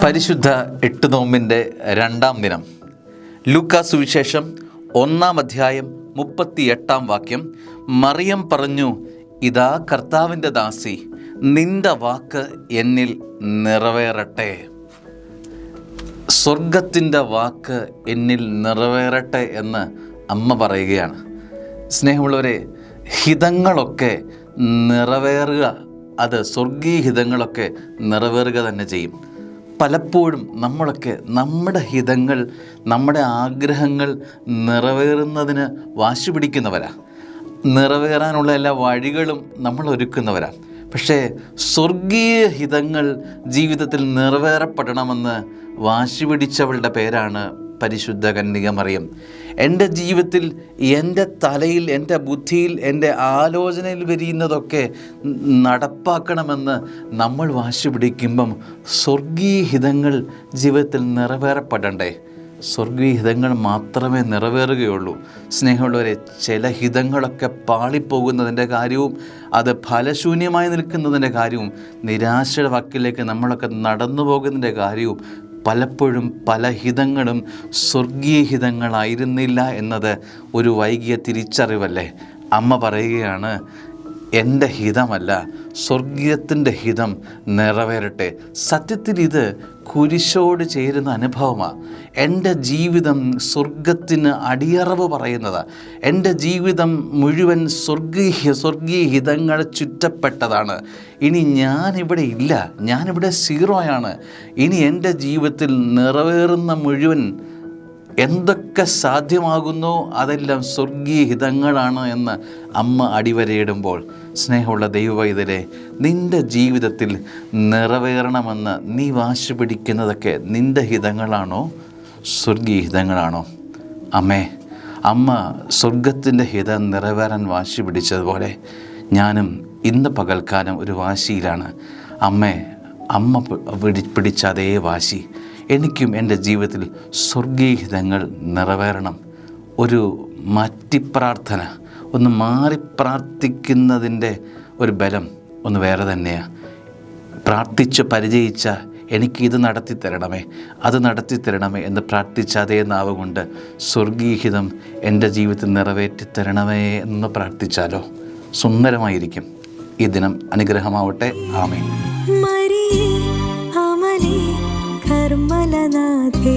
പരിശുദ്ധ എട്ട് നോമ്പിൻ്റെ 2-ാം ദിനം. ലൂക്കാ സുവിശേഷം 1-ാം അധ്യായം 38-ാം വാക്യം. മറിയം പറഞ്ഞു, ഇതാ കർത്താവിൻ്റെ ദാസി, നിന്റെ വാക്ക് എന്നിൽ നിറവേറട്ടെ. സ്വർഗത്തിൻ്റെ വാക്ക് എന്നിൽ നിറവേറട്ടെ എന്ന് അമ്മ പറയുകയാണ്. സ്നേഹമുള്ളവരെ, ഹിതങ്ങളൊക്കെ നിറവേറുക, അത് സ്വർഗീയ ഹിതങ്ങളൊക്കെ നിറവേറുക തന്നെ ചെയ്യും. പലപ്പോഴും നമ്മളൊക്കെ നമ്മുടെ ഹിതങ്ങൾ, നമ്മുടെ ആഗ്രഹങ്ങൾ നിറവേറുന്നതിന് വാശി പിടിക്കുന്നവരാ. നിറവേറാനുള്ള എല്ലാ വഴികളും നമ്മൾ ഒരുക്കുന്നവരാ. പക്ഷേ സ്വർഗീയ ഹിതങ്ങൾ ജീവിതത്തിൽ നിറവേറപ്പെടണമെന്ന് വാശി പിടിച്ചവളുടെ പേരാണ് പരിശുദ്ധ കന്യക മറിയം. എൻ്റെ ജീവിതത്തിൽ, എൻ്റെ തലയിൽ, എൻ്റെ ബുദ്ധിയിൽ, എൻ്റെ ആലോചനയിൽ വരിയുന്നതൊക്കെ നടപ്പാക്കണമെന്ന് നമ്മൾ വാശി പിടിക്കുമ്പം സ്വർഗീയ ഹിതങ്ങൾ ജീവിതത്തിൽ നിറവേറപ്പെടണ്ടേ? സ്വർഗീയ ഹിതങ്ങൾ മാത്രമേ നിറവേറുകയുള്ളൂ. സ്നേഹമുള്ളവരെ, ചില ഹിതങ്ങളൊക്കെ പാളിപ്പോകുന്നതിൻ്റെ കാര്യവും അത് ഫലശൂന്യമായി നിൽക്കുന്നതിൻ്റെ കാര്യവും നിരാശയുടെ വക്കിലേക്ക് നമ്മളൊക്കെ നടന്നു പോകുന്നതിൻ്റെ കാര്യവും പലപ്പോഴും പല ഹിതങ്ങളും സ്വർഗീയ ഹിതങ്ങളായിരുന്നില്ല എന്നത് ഒരു വൈകിയ തിരിച്ചറിവല്ലേ? അമ്മ പറയുകയാണ്, എൻ്റെ ഹിതമല്ല, സ്വർഗീയത്തിൻ്റെ ഹിതം നിറവേറട്ടെ. സത്യത്തിൽ ഇത് കുരിശോട് ചേരുന്ന അനുഭവമാണ്. എൻ്റെ ജീവിതം സ്വർഗത്തിന് അടിയറവ് പറയുന്നതാണ്. എൻ്റെ ജീവിതം മുഴുവൻ സ്വർഗീയ ഹിതങ്ങൾ ചുറ്റപ്പെട്ടതാണ്. ഇനി ഞാനിവിടെ ഇല്ല, ഞാനിവിടെ സീറോയാണ്. ഇനി എൻ്റെ ജീവിതത്തിൽ നിറവേറുന്ന മുഴുവൻ എന്തൊക്കെ സാധ്യമാകുന്നോ അതെല്ലാം സ്വർഗീയ ഹിതങ്ങളാണ് എന്ന് അമ്മ അടിവരയിടുമ്പോൾ, സ്നേഹമുള്ള ദൈവവൈതലെ, നിൻ്റെ ജീവിതത്തിൽ നിറവേറണമെന്ന് നീ വാശി പിടിക്കുന്നതൊക്കെ നിൻ്റെ ഹിതങ്ങളാണോ, സ്വർഗീയ ഹിതങ്ങളാണോ? അമ്മ സ്വർഗത്തിൻ്റെ ഹിതം നിറവേറാൻ വാശി പിടിച്ചതുപോലെ ഞാനും ഇന്ന് പകൽക്കാലം ഒരു വാശിയിലാണ്. അമ്മ പിടിച്ച അതേ വാശി എനിക്കും എൻ്റെ ജീവിതത്തിൽ സ്വർഗീയ ഹിതങ്ങൾ നിറവേറണം. ഒരു മാറ്റിപ്രാർത്ഥന, ഒന്ന് മാറി പ്രാർത്ഥിക്കുന്നതിൻ്റെ ഒരു ബലം ഒന്ന് വേറെ തന്നെയാണ്. പ്രാർത്ഥിച്ച് പരിചയിച്ച എനിക്കിത് നടത്തിത്തരണമേ, അത് നടത്തിത്തരണമേ എന്ന് പ്രാർത്ഥിച്ച അതേ നാവ് കൊണ്ട് സ്വർഗീയഹിതം എൻ്റെ ജീവിതത്തിൽ നിറവേറ്റിത്തരണമേ എന്ന് പ്രാർത്ഥിച്ചാലോ സുന്ദരമായിരിക്കും. ഈ ദിനം അനുഗ്രഹമാവട്ടെ. ആമേൻ. കർമ്മലനാഥേ